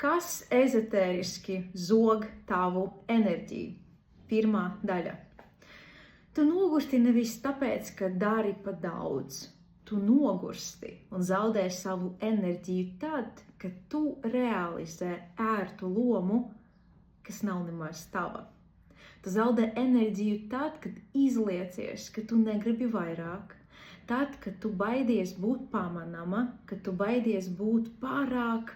Kas ezotēriski zog tavu enerģiju? Pirmā daļa. Tu nogursti nevis tāpēc, ka dari pa daudz. Tu nogursti un zaudē savu enerģiju tad, kad tu realizē ērtu lomu, kas nav nemaz tava. Tu zaudē enerģiju tad, kad izliecies, ka tu negribi vairāk. Tad, kad tu baidies būt pamanāma, kad tu baidies būt pārāk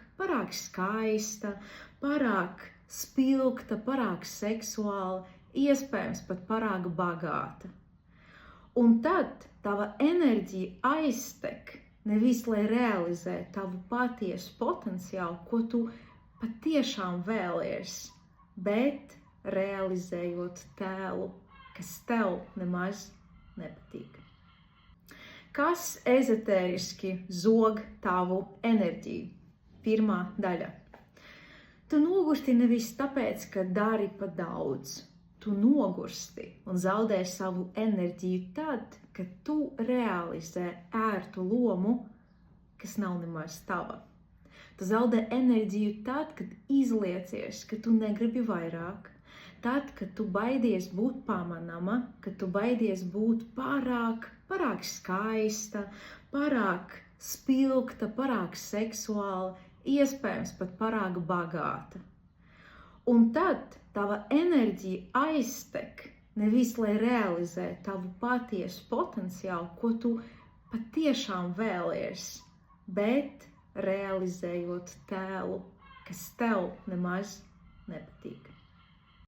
skaista, pārāk spilgta, pārāk seksuāla, iespējams pat pārāk bagāta. Un tad tava enerģija aiztek nevis, lai realizē tavu patiesu potenciālu, ko tu patiešām vēlies, bet realizējot tēlu, kas tev nemaz nepatīk. Kas ezotēriski zog tavu enerģiju? Pirmā daļa. Tu nogursti nevis tāpēc, ka dari pa daudz. Tu nogursti un zaudē savu enerģiju tad, kad tu realizē ērtu lomu, kas nav nemaz tava. Tu zaudē enerģiju tad, kad izliecies, ka tu negribi vairāk. Tad, kad tu baidies būt pamanāma, kad tu baidies būt pārāk skaista, pārāk spilgta, pārāk seksuāla, iespējams pat pārāk bagāta. Un tad tava enerģija aiztek nevis, lai realizē tavu patiesu potenciālu, ko tu patiešām vēlies, bet realizējot tēlu, kas tev nemaz nepatīk.